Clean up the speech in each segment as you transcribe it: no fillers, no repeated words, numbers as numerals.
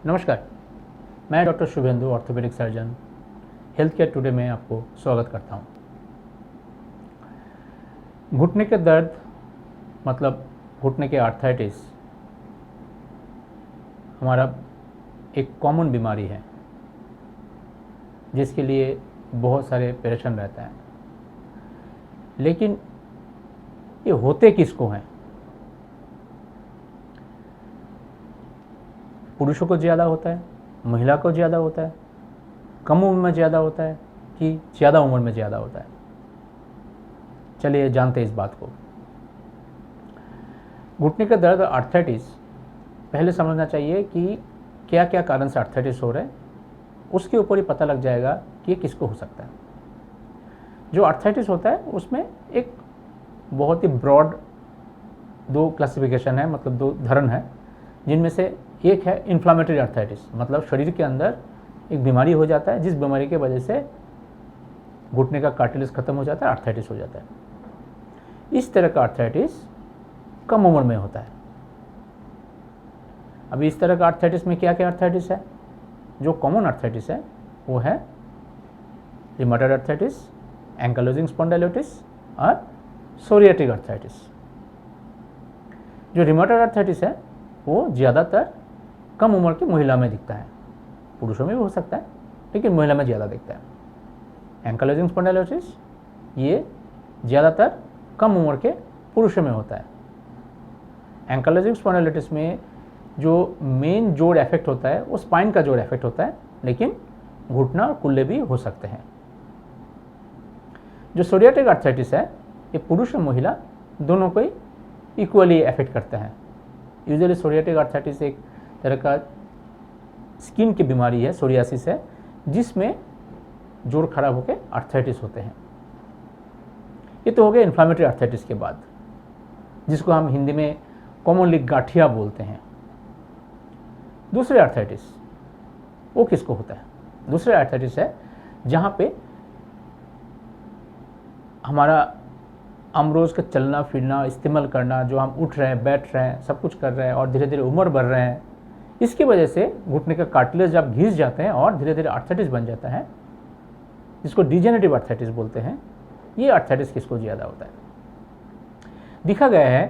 नमस्कार, मैं doctor Shubhendu, orthopaedic surgeon, health care today में आपको स्वागत करता हूं। घुटने के दर्द मतलब घुटने के आर्थराइटिस हमारा एक कॉमन बीमारी है जिसके लिए बहुत सारे परेशान रहता है। लेकिन ये होते किसको हैं? पुरुषों को ज़्यादा होता है, महिला को ज़्यादा होता है, कम उम्र में ज़्यादा होता है कि ज़्यादा उम्र में ज़्यादा होता है? चलिए जानते हैं इस बात को। घुटने का दर्द आर्थराइटिस, पहले समझना चाहिए कि क्या क्या कारण से आर्थराइटिस हो रहा है, उसके ऊपर ही पता लग जाएगा कि ये किसको हो सकता है। जो आर्थराइटिस होता है उसमें एक बहुत ही ब्रॉड दो क्लासिफिकेशन है, मतलब दो धरण है, जिनमें से एक है इन्फ्लामेटरी आर्थराइटिस, मतलब शरीर के अंदर एक बीमारी हो जाता है जिस बीमारी के वजह से घुटने का कार्टिलेज खत्म हो जाता है, आर्थराइटिस हो जाता है। इस तरह का आर्थराइटिस कम उम्र में होता है। अभी इस तरह का आर्थराइटिस में क्या क्या आर्थराइटिस है? जो कॉमन आर्थराइटिस है वो है रिमेटॉइड आर्थराइटिस, एंकाइलोजिंग स्पॉन्डिलोलिटिस और सोरियाटिक आर्थराइटिस। जो रिमेटॉइड आर्थराइटिस है वो ज़्यादातर कम उम्र की महिला में दिखता है, पुरुषों में भी हो सकता है लेकिन महिला में ज़्यादा दिखता है। एंकाइलोजिंग स्पॉन्डिलोलिटिस ये ज़्यादातर कम उम्र के पुरुषों में होता है। एंकाइलोजिंग स्पॉन्डिलोलिटिस में जो मेन जोड़ इफेक्ट होता है वो स्पाइन का जोड़ इफेक्ट होता है, लेकिन घुटना और कुल्ले भी हो सकते हैं। जो सोरियाटिक आर्थराइटिस है ये पुरुष और महिला दोनों को ही इक्वली इफेक्ट करते हैं। यूजुअली सोरियाटिक आर्थराइटिस एक तरह का स्किन की बीमारी है, सोरियासिस है, जिसमें जोड़ खराब होकर आर्थराइटिस होते हैं। ये तो हो गया इन्फ्लामेटरी आर्थराइटिस के बाद, जिसको हम हिंदी में कॉमनली गाठिया बोलते हैं। दूसरे आर्थराइटिस वो किसको होता है? दूसरे आर्थराइटिस है जहाँ पे हमारा हम रोज़ का चलना फिरना इस्तेमाल करना, जो हम उठ रहे हैं, बैठ रहे हैं, सब कुछ कर रहे हैं और धीरे धीरे उम्र बढ़ रहे हैं, इसकी वजह से घुटने का कार्टिलेज जब घिस जाते हैं और धीरे धीरे आर्थराइटिस बन जाता है, जिसको डिजेनरेटिव आर्थराइटिस बोलते हैं। ये आर्थराइटिस किसको ज़्यादा होता है? देखा गया है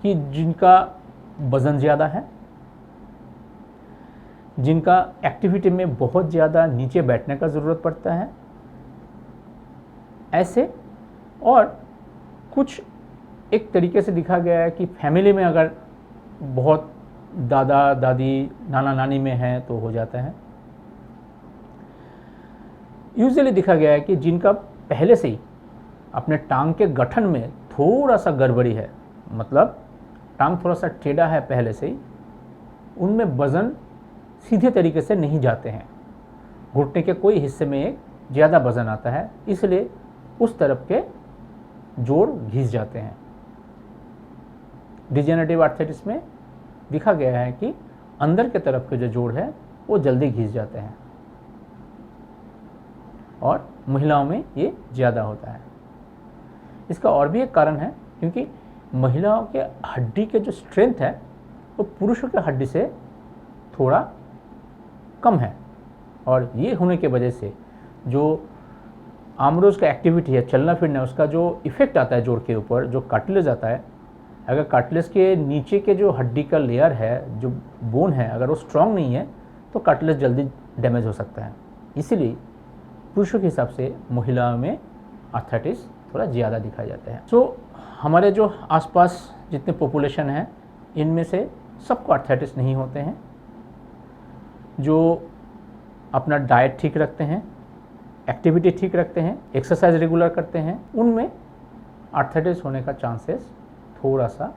कि जिनका वज़न ज़्यादा है, जिनका एक्टिविटी में बहुत ज़्यादा नीचे बैठने का ज़रूरत पड़ता है, ऐसे और कुछ एक तरीके से देखा गया है कि फैमिली में अगर बहुत दादा दादी नाना नानी में है तो हो जाता है। यूजुअली देखा गया है कि जिनका पहले से ही अपने टांग के गठन में थोड़ा सा गड़बड़ी है, मतलब टांग थोड़ा सा टेढ़ा है पहले से ही, उनमें वज़न सीधे तरीके से नहीं जाते हैं, घुटने के कोई हिस्से में एक ज़्यादा वज़न आता है, इसलिए उस तरफ के जोड़ घिस जाते हैं। डिजेनरेटिव आर्थराइटिस में देखा गया है कि अंदर के तरफ के जो जोड़ है वो जल्दी घिस जाते हैं और महिलाओं में ये ज़्यादा होता है। इसका और भी एक कारण है, क्योंकि महिलाओं के हड्डी के जो स्ट्रेंथ है वो पुरुषों के हड्डी से थोड़ा कम है, और ये होने की वजह से जो आम रोज़ का एक्टिविटी है, चलना फिरना, उसका जो इफ़ेक्ट आता है जोड़ के ऊपर, जो कार्टिलेज आता है, अगर कार्टिलेज के नीचे के जो हड्डी का लेयर है, जो बोन है, अगर वो स्ट्रांग नहीं है तो कार्टिलेज जल्दी डैमेज हो सकता है। इसीलिए पुरुषों के हिसाब से महिलाओं में आर्थराइटिस थोड़ा ज़्यादा दिखाया जाता है। सो हमारे जो आसपास जितने पॉपुलेशन है, इनमें से सबको आर्थराइटिस नहीं होते हैं। जो अपना डाइट ठीक रखते हैं, एक्टिविटी ठीक रखते हैं, एक्सरसाइज रेगुलर करते हैं, उनमें आर्थराइटिस होने का चांसेस थोड़ा सा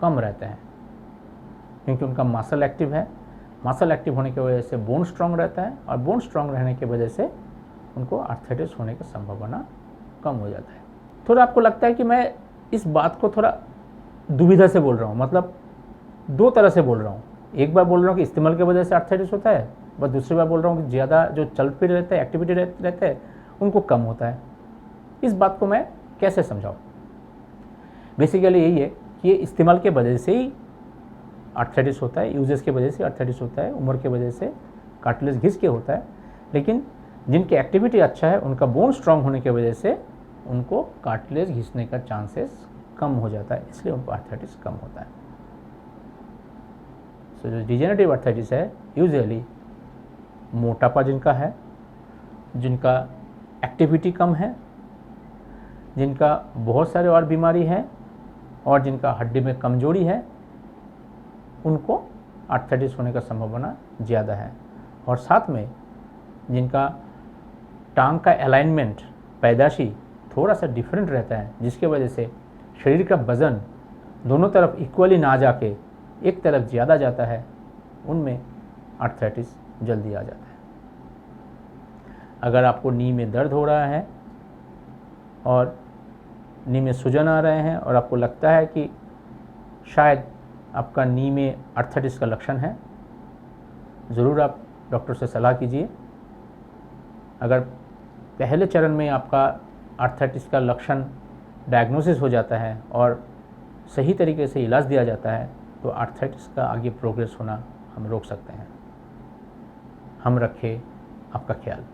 कम रहते हैं, क्योंकि उनका मसल एक्टिव है। मसल एक्टिव होने की वजह से बोन स्ट्रांग रहता है, और बोन स्ट्रांग रहने की वजह से उनको आर्थराइटिस होने की संभावना कम हो जाता है। थोड़ा आपको लगता है कि मैं इस बात को थोड़ा दुविधा से बोल रहा हूँ, मतलब दो तरह से बोल रहा हूँ। एक बार बोल रहा हूँ कि इस्तेमाल की वजह से आर्थराइटिस होता है, बस दूसरी बार बोल रहा हूँ कि ज़्यादा जो चल फिर रहते हैं, एक्टिविटी रहते हैं, उनको कम होता है। इस बात को मैं कैसे समझाऊँ? बेसिकली यही है कि ये इस्तेमाल के वजह से ही आर्थराइटिस होता है, यूजेस की वजह से आर्थराइटिस होता है, उम्र की वजह से कार्टिलेज घिस के होता है। लेकिन जिनकी एक्टिविटी अच्छा है, उनका बोन स्ट्रांग होने की वजह से उनको कार्टिलेज घिसने का चांसेस कम हो जाता है, इसलिए उनको आर्थराइटिस कम होता है। सो जो डिजेनरेटिव आर्थराइटिस है, यूजुअली मोटापा जिनका है, जिनका एक्टिविटी कम है, जिनका बहुत सारे और बीमारी है और जिनका हड्डी में कमजोरी है, उनको आर्थराइटिस होने का संभावना ज़्यादा है। और साथ में जिनका टांग का अलाइनमेंट पैदाशी थोड़ा सा डिफरेंट रहता है, जिसके वजह से शरीर का वज़न दोनों तरफ इक्वली ना जाके एक तरफ ज़्यादा जाता है, उनमें आर्थराइटिस जल्दी आ जाता है। अगर आपको नी में दर्द हो रहा है और नी में सूजन आ रहे हैं और आपको लगता है कि शायद आपका नी में आर्थराइटिस का लक्षण है, ज़रूर आप डॉक्टर से सलाह कीजिए। अगर पहले चरण में आपका आर्थराइटिस का लक्षण डायग्नोसिस हो जाता है और सही तरीके से इलाज दिया जाता है, तो आर्थराइटिस का आगे प्रोग्रेस होना हम रोक सकते हैं। हम रखें आपका ख्याल।